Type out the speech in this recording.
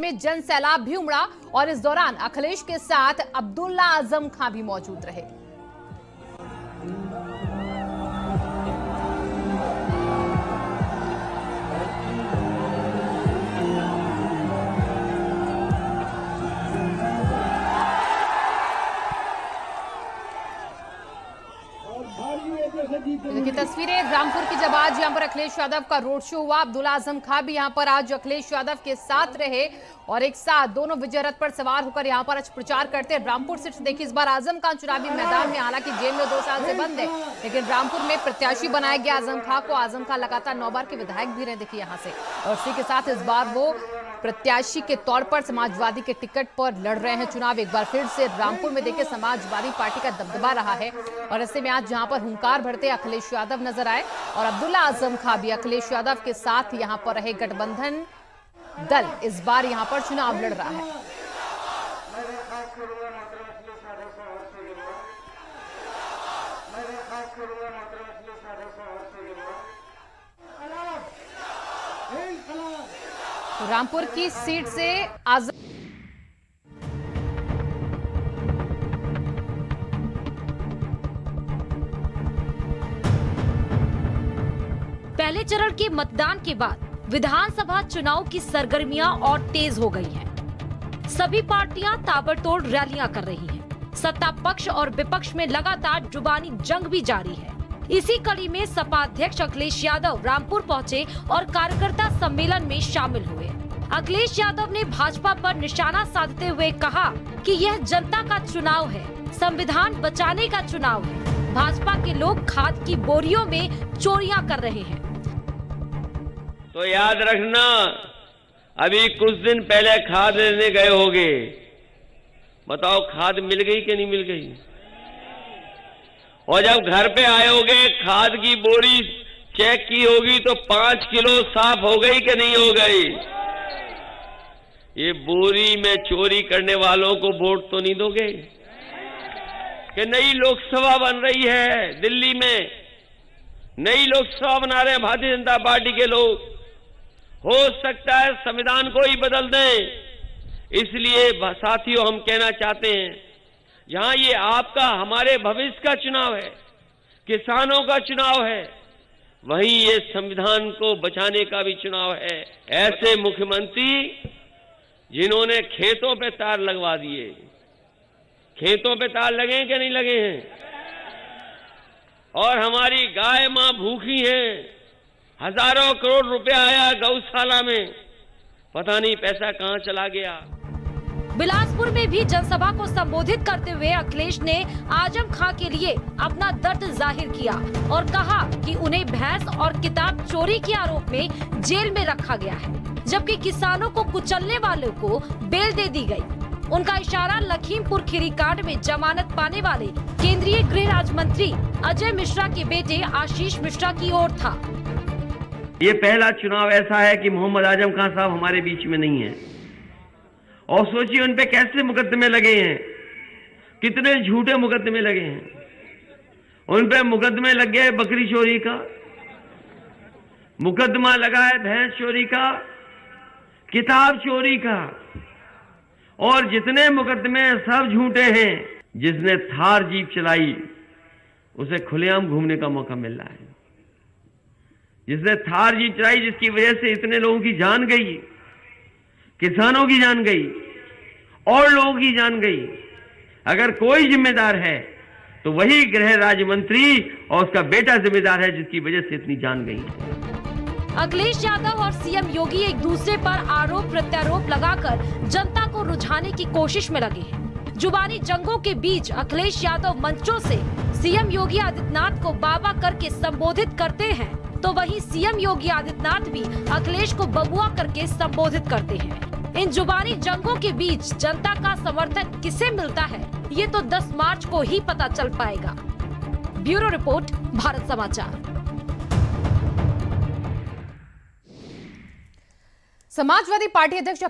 में जन सैलाब भी उमड़ा और इस दौरान अखिलेश के साथ अब्दुल्ला आजम खां भी मौजूद रहे। देखिए तस्वीरें रामपुर की, जब आज यहां पर अखिलेश यादव का रोड शो हुआ। अब्दुल्ला आजम खां भी यहां पर आज अखिलेश यादव के साथ रहे और एक साथ दोनों विजय रथ पर सवार होकर यहां पर आज प्रचार करते हैं। रामपुर सीट से देखिए इस बार आजम खां चुनावी मैदान में, हालांकि जेल में 2 साल से बंद है, लेकिन रामपुर में प्रत्याशी बनाया गया आजम खां को। आजम खां लगातार 9 बार के विधायक भी रहे देखिए यहां से, और इसी के साथ इस बार वो प्रत्याशी के तौर पर समाजवादी के टिकट पर लड़ रहे हैं चुनाव। एक बार फिर से रामपुर में देखिए समाजवादी पार्टी का दबदबा रहा है और ऐसे में आज जहां पर हुंकार भरते अखिलेश यादव नजर आए और अब्दुल्ला आजम खां भी अखिलेश यादव के साथ यहां पर रहे। गठबंधन दल इस बार यहां पर चुनाव लड़ रहा है। रामपुर की सीट से आजम पहले चरण के मतदान के बाद विधानसभा चुनाव की सरगर्मियां और तेज हो गई हैं। सभी पार्टियां ताबड़तोड़ रैलियां कर रही हैं। सत्ता पक्ष और विपक्ष में लगातार जुबानी जंग भी जारी है। इसी कड़ी में सपा अध्यक्ष अखिलेश यादव रामपुर पहुंचे और कार्यकर्ता सम्मेलन में शामिल हुए। अखिलेश यादव ने भाजपा पर निशाना साधते हुए कहा कि यह जनता का चुनाव है, संविधान बचाने का चुनाव है। भाजपा के लोग खाद की बोरियों में चोरियां कर रहे हैं। तो याद रखना, अभी कुछ दिन पहले खाद लेने गए होगे, बताओ खाद मिल गई कि नहीं मिल गई? और जब घर पे आए होगे खाद की बोरी चेक की होगी तो 5 किलो साफ हो गई कि नहीं हो गई? ये बोरी में चोरी करने वालों को वोट तो नहीं दोगे? कि नई लोकसभा बन रही है दिल्ली में, नई लोकसभा बना रहे हैं भारतीय जनता पार्टी के लोग, हो सकता है संविधान को ही बदल दें। इसलिए साथियों हम कहना चाहते हैं, यहां ये आपका हमारे भविष्य का चुनाव है, किसानों का चुनाव है, वहीं ये संविधान को बचाने का भी चुनाव है। ऐसे मुख्यमंत्री जिन्होंने खेतों पे तार लगवा दिए, खेतों पे तार लगे कि नहीं लगे हैं? और हमारी गाय मां भूखी है, हजारों करोड़ रुपया आया गौशाला में, पता नहीं पैसा कहां चला गया। बिलासपुर में भी जनसभा को संबोधित करते हुए अखिलेश ने आजम खां के लिए अपना दर्द जाहिर किया और कहा कि उन्हें भैंस और किताब चोरी के आरोप में जेल में रखा गया है, जबकि किसानों को कुचलने वालों को बेल दे दी गई। उनका इशारा लखीमपुर खीरी कांड में जमानत पाने वाले केंद्रीय गृह राज्य मंत्री अजय मिश्रा के बेटे आशीष मिश्रा की ओर था। ये पहला चुनाव ऐसा है कि मोहम्मद आजम खां साहब हमारे बीच में नहीं है, और सोचिए उन पे कैसे मुकदमे लगे हैं, कितने झूठे मुकदमे लगे हैं। उन पे मुकदमे लग गए बकरी चोरी का, मुकदमा लगा है भैंस चोरी का, किताब चोरी का, और जितने मुकदमे सब झूठे हैं। जिसने थार जीप चलाई उसे खुलेआम घूमने का मौका मिल रहा है। जिसने थार जीप चलाई, जिसकी वजह से इतने लोगों की जान गई, किसानों की जान गई और लोगों की जान गई। अगर कोई जिम्मेदार है तो वही गृह राज्य मंत्री और उसका बेटा जिम्मेदार है, जिसकी वजह से इतनी जान गई। अखिलेश यादव और सीएम योगी एक दूसरे पर आरोप प्रत्यारोप लगाकर जनता को रुझाने की कोशिश में लगे हैं। जुबानी जंगों के बीच अखिलेश यादव मंचों से सीएम योगी आदित्यनाथ को बाबा करके संबोधित करते हैं, तो वहीं सीएम योगी आदित्यनाथ भी अखिलेश को बबुआ करके संबोधित करते हैं। इन जुबानी जंगों के बीच जनता का समर्थन किसे मिलता है, ये तो 10 मार्च को ही पता चल पाएगा। ब्यूरो रिपोर्ट, भारत समाचार। समाजवादी पार्टी अध्यक्ष